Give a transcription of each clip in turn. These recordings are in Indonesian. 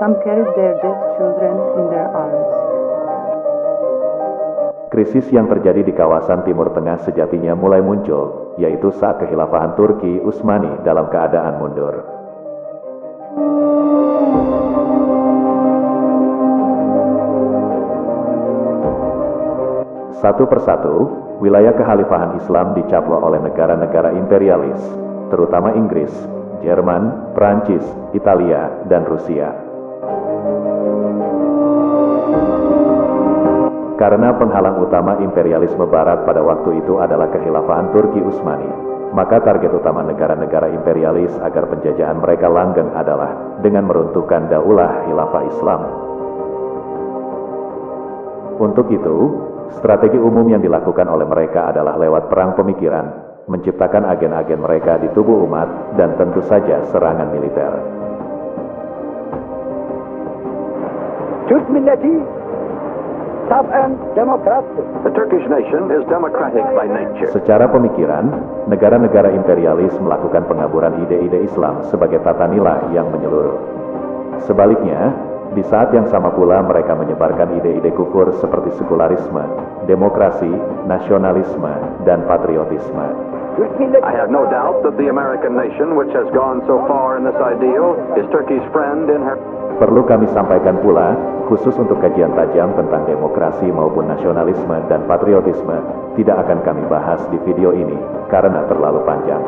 Some carried their dead children in their arms. Krisis yang terjadi di kawasan Timur Tengah sejatinya mulai muncul, yaitu saat kekhilafahan Turki Utsmani dalam keadaan mundur. Satu persatu, wilayah kekhalifahan Islam dicaplok oleh negara-negara imperialis, terutama Inggris, Jerman, Prancis, Italia, dan Rusia. Karena penghalang utama imperialisme Barat pada waktu itu adalah kekhilafahan Turki Utsmani, maka target utama negara-negara imperialis agar penjajahan mereka langgeng adalah dengan meruntuhkan daulah khilafah Islam. Untuk itu, strategi umum yang dilakukan oleh mereka adalah lewat perang pemikiran, menciptakan agen-agen mereka di tubuh umat, dan tentu saja serangan militer. Türk milleti tab'an demokrat. The Turkish nation is democratic by nature. Secara pemikiran, negara-negara imperialis melakukan pengaburan ide-ide Islam sebagai tata nilai yang menyeluruh. Sebaliknya, di saat yang sama pula mereka menyebarkan ide-ide kufur seperti sekularisme, demokrasi, nasionalisme, dan patriotisme. I have no doubt that the American nation, which has gone so far in this ideal, is Turkey's friend in her. Perlu kami sampaikan pula, khusus untuk kajian tajam tentang demokrasi maupun nasionalisme dan patriotisme, tidak akan kami bahas di video ini, karena terlalu panjang.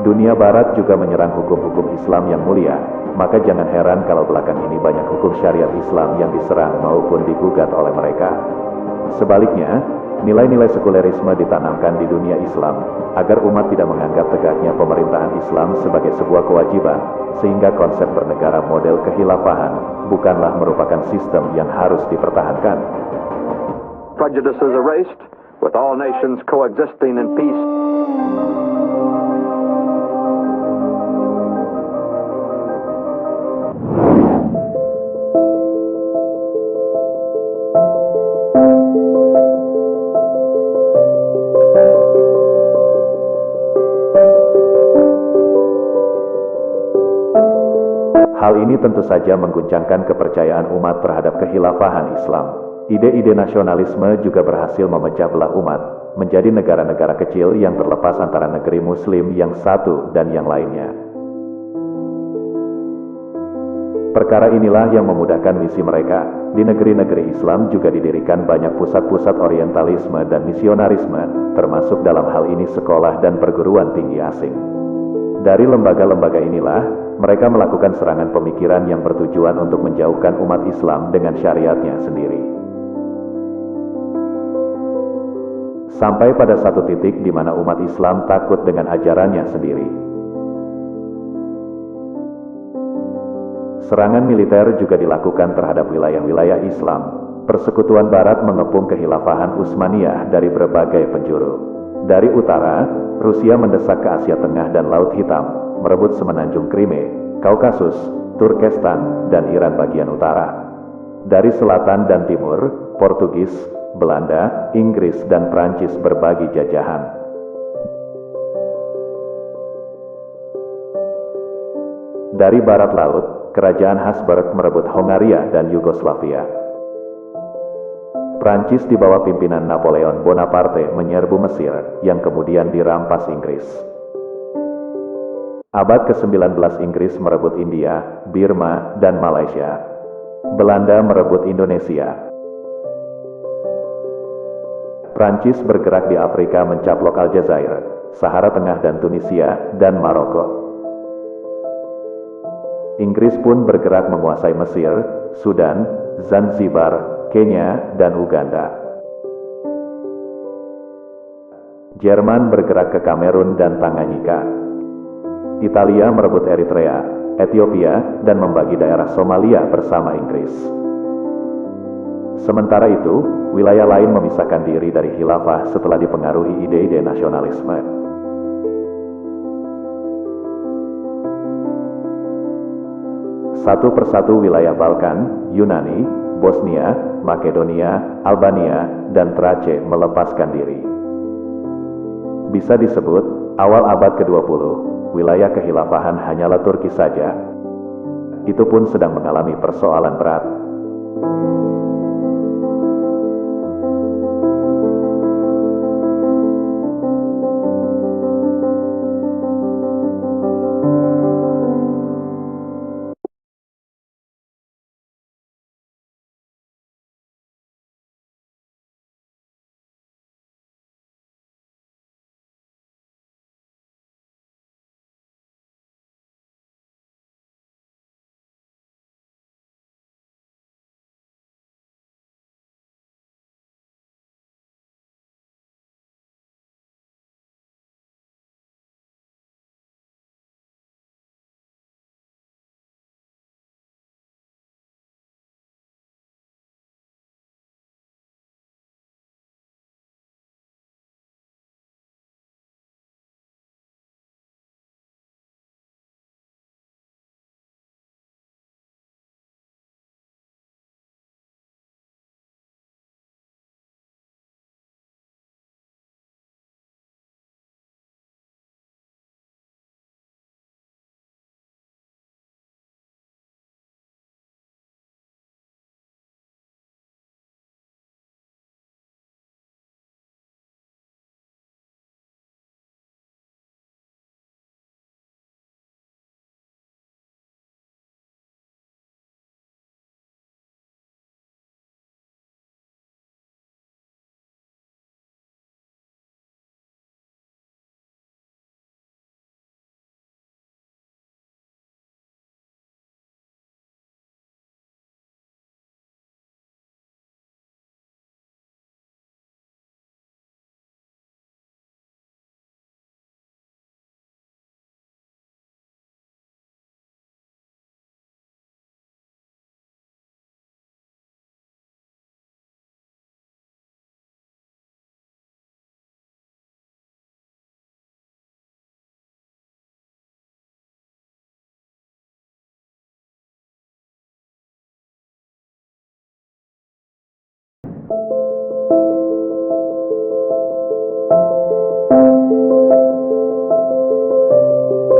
Dunia Barat juga menyerang hukum-hukum Islam yang mulia, maka jangan heran kalau belakang ini banyak hukum syariat Islam yang diserang maupun digugat oleh mereka. Sebaliknya, nilai-nilai sekulerisme ditanamkan di dunia Islam, agar umat tidak menganggap tegaknya pemerintahan Islam sebagai sebuah kewajiban, sehingga konsep bernegara model kekhilafahan bukanlah merupakan sistem yang harus dipertahankan. Prejudices erased, with all nations coexisting in peace. Hal ini tentu saja mengguncangkan kepercayaan umat terhadap kekhilafahan Islam. Ide-ide nasionalisme juga berhasil memecah belah umat menjadi negara-negara kecil yang terlepas antara negeri Muslim yang satu dan yang lainnya. Perkara inilah yang memudahkan misi mereka. Di negeri-negeri Islam juga didirikan banyak pusat-pusat orientalisme dan misionarisme, termasuk dalam hal ini sekolah dan perguruan tinggi asing. Dari lembaga-lembaga inilah, mereka melakukan serangan pemikiran yang bertujuan untuk menjauhkan umat Islam dengan syariatnya sendiri. Sampai pada satu titik di mana umat Islam takut dengan ajarannya sendiri. Serangan militer juga dilakukan terhadap wilayah-wilayah Islam. Persekutuan Barat mengepung kekhilafahan Utsmaniyah dari berbagai penjuru. Dari utara, Rusia mendesak ke Asia Tengah dan Laut Hitam, merebut semenanjung Krime, Kaukasus, Turkestan, dan Iran bagian utara. Dari selatan dan timur, Portugis, Belanda, Inggris, dan Prancis berbagi jajahan. Dari barat laut, Kerajaan Habsburg merebut Hongaria dan Yugoslavia. Prancis di bawah pimpinan Napoleon Bonaparte menyerbu Mesir, yang kemudian dirampas Inggris. Abad ke-19 Inggris merebut India, Burma, dan Malaysia. Belanda merebut Indonesia. Prancis bergerak di Afrika mencaplok Aljazair, Sahara Tengah dan Tunisia, dan Maroko. Inggris pun bergerak menguasai Mesir, Sudan, Zanzibar, Kenya, dan Uganda. Jerman bergerak ke Kamerun dan Tanganyika. Italia merebut Eritrea, Ethiopia, dan membagi daerah Somalia bersama Inggris. Sementara itu, wilayah lain memisahkan diri dari khilafah setelah dipengaruhi ide-ide nasionalisme. Satu persatu wilayah Balkan, Yunani, Bosnia, Makedonia, Albania, dan Trace melepaskan diri. Bisa disebut, awal abad ke-20, wilayah kehilafahan hanyalah Turki saja. Itu pun sedang mengalami persoalan berat.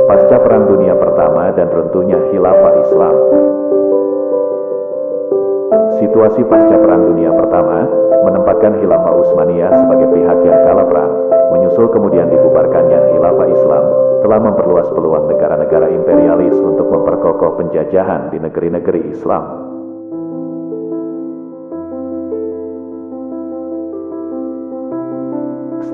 Pasca Perang Dunia Pertama dan runtuhnya Khilafah Islam. Situasi pasca Perang Dunia Pertama menempatkan Khilafah Utsmaniyah sebagai pihak yang kalah perang. Menyusul kemudian dibubarkannya Khilafah Islam, telah memperluas peluang negara-negara imperialis untuk memperkokoh penjajahan di negeri-negeri Islam.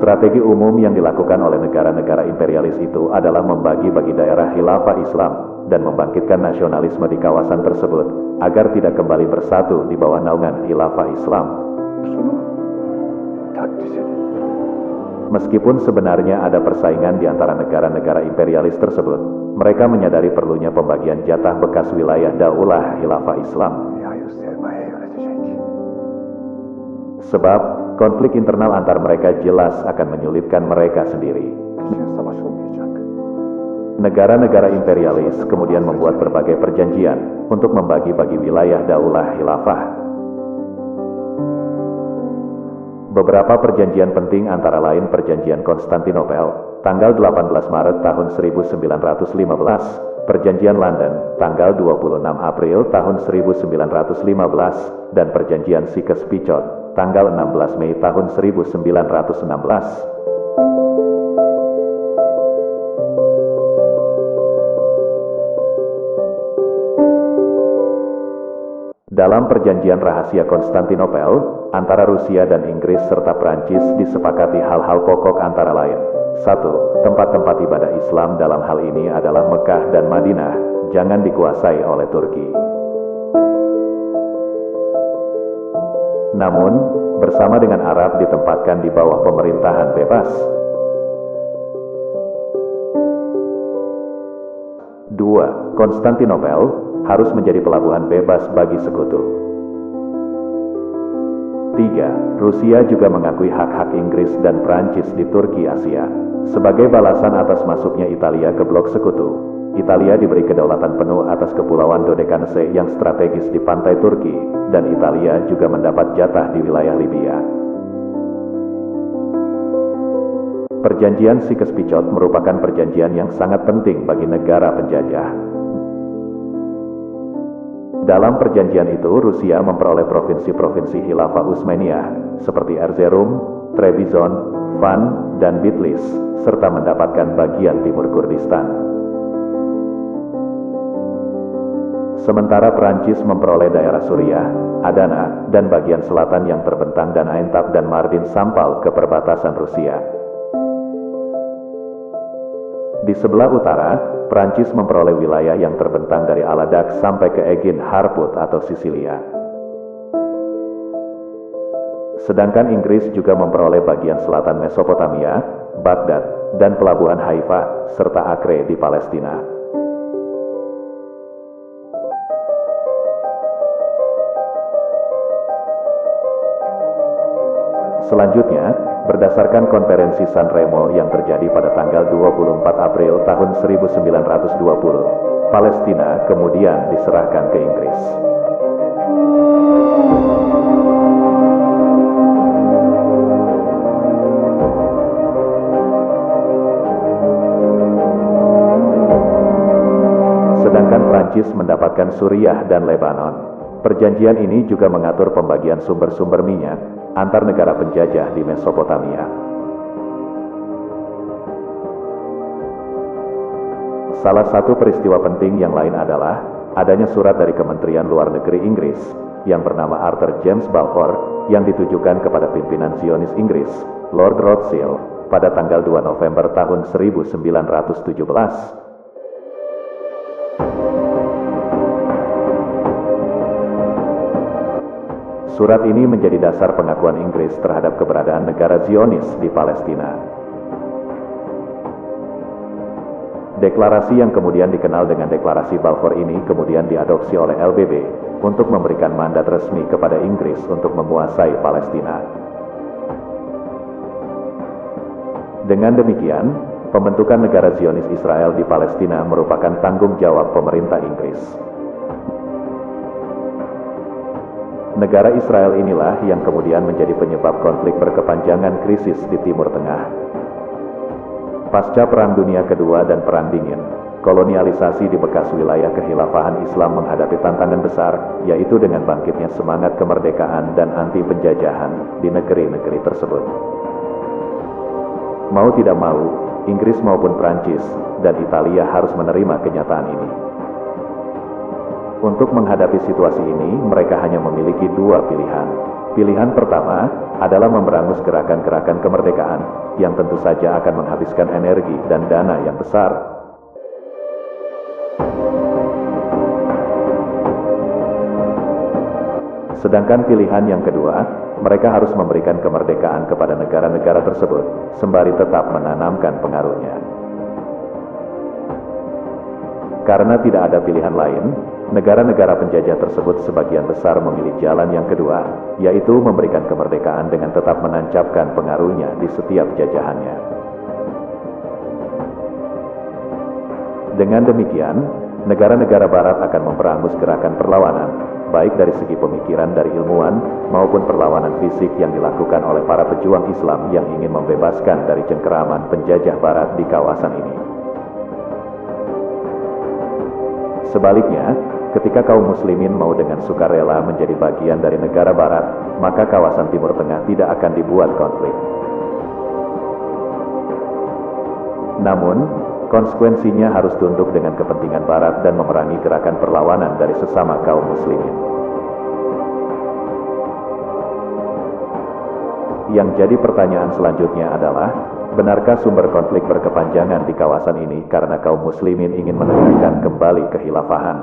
Strategi umum yang dilakukan oleh negara-negara imperialis itu adalah membagi-bagi daerah Khilafah Islam dan membangkitkan nasionalisme di kawasan tersebut agar tidak kembali bersatu di bawah naungan Khilafah Islam. Meskipun sebenarnya ada persaingan di antara negara-negara imperialis tersebut, mereka menyadari perlunya pembagian jatah bekas wilayah daulah Khilafah Islam. Sebab konflik internal antar mereka jelas akan menyulitkan mereka sendiri. Negara-negara imperialis kemudian membuat berbagai perjanjian untuk membagi-bagi wilayah daulah Khilafah. Beberapa perjanjian penting antara lain Perjanjian Konstantinopel, tanggal 18 Maret tahun 1915, Perjanjian London, tanggal 26 April tahun 1915, dan Perjanjian Sykes-Picot, tanggal 16 Mei tahun 1916. Dalam perjanjian rahasia Konstantinopel, antara Rusia dan Inggris serta Prancis disepakati hal-hal pokok antara lain. 1. Tempat-tempat ibadah Islam dalam hal ini adalah Mekah dan Madinah, jangan dikuasai oleh Turki. Namun, bersama dengan Arab ditempatkan di bawah pemerintahan bebas. 2. Konstantinopel harus menjadi pelabuhan bebas bagi sekutu. 3. Rusia juga mengakui hak-hak Inggris dan Prancis di Turki Asia. Sebagai balasan atas masuknya Italia ke blok sekutu, Italia diberi kedaulatan penuh atas kepulauan Dodekanese yang strategis di pantai Turki, dan Italia juga mendapat jatah di wilayah Libya. Perjanjian Sykes-Picot merupakan perjanjian yang sangat penting bagi negara penjajah. Dalam perjanjian itu, Rusia memperoleh provinsi-provinsi Khilafah Utsmaniyah seperti Erzurum, Trebizond, Van, dan Bitlis, serta mendapatkan bagian timur Kurdistan. Sementara Prancis memperoleh daerah Suriah, Adana, dan bagian selatan yang terbentang dan Aintab dan Mardin Sampal ke perbatasan Rusia. Di sebelah utara, Prancis memperoleh wilayah yang terbentang dari Aladak sampai ke Aegean Harput atau Sisilia. Sedangkan Inggris juga memperoleh bagian selatan Mesopotamia, Baghdad, dan pelabuhan Haifa, serta Acre di Palestina. Selanjutnya, berdasarkan konferensi San Remo yang terjadi pada tanggal 24 April tahun 1920, Palestina kemudian diserahkan ke Inggris. Sedangkan Prancis mendapatkan Suriah dan Lebanon. Perjanjian ini juga mengatur pembagian sumber-sumber minyak antar negara penjajah di Mesopotamia. Salah satu peristiwa penting yang lain adalah adanya surat dari Kementerian Luar Negeri Inggris yang bernama Arthur James Balfour yang ditujukan kepada pimpinan Zionis Inggris, Lord Rothschild, pada tanggal 2 November tahun 1917. Surat ini menjadi dasar pengakuan Inggris terhadap keberadaan negara Zionis di Palestina. Deklarasi yang kemudian dikenal dengan Deklarasi Balfour ini kemudian diadopsi oleh LBB untuk memberikan mandat resmi kepada Inggris untuk menguasai Palestina. Dengan demikian, pembentukan negara Zionis Israel di Palestina merupakan tanggung jawab pemerintah Inggris. Negara Israel inilah yang kemudian menjadi penyebab konflik berkepanjangan krisis di Timur Tengah. Pasca Perang Dunia Kedua dan Perang Dingin, kolonialisasi di bekas wilayah kehilafahan Islam menghadapi tantangan besar, yaitu dengan bangkitnya semangat kemerdekaan dan anti-penjajahan di negeri-negeri tersebut. Mau tidak mau, Inggris maupun Prancis dan Italia harus menerima kenyataan ini. Untuk menghadapi situasi ini, mereka hanya memiliki dua pilihan. Pilihan pertama adalah memberangus gerakan-gerakan kemerdekaan, yang tentu saja akan menghabiskan energi dan dana yang besar. Sedangkan pilihan yang kedua, mereka harus memberikan kemerdekaan kepada negara-negara tersebut, sembari tetap menanamkan pengaruhnya. Karena tidak ada pilihan lain, negara-negara penjajah tersebut sebagian besar memilih jalan yang kedua, yaitu memberikan kemerdekaan dengan tetap menancapkan pengaruhnya di setiap jajahannya. Dengan demikian, negara-negara Barat akan memberangus gerakan perlawanan, baik dari segi pemikiran dari ilmuwan maupun perlawanan fisik yang dilakukan oleh para pejuang Islam yang ingin membebaskan dari cengkeraman penjajah Barat di kawasan ini. Sebaliknya, ketika kaum muslimin mau dengan sukarela menjadi bagian dari negara Barat, maka kawasan Timur Tengah tidak akan dibuat konflik. Namun, konsekuensinya harus tunduk dengan kepentingan Barat dan memerangi gerakan perlawanan dari sesama kaum muslimin. Yang jadi pertanyaan selanjutnya adalah, benarkah sumber konflik berkepanjangan di kawasan ini karena kaum muslimin ingin menegakkan kembali kehilafahan?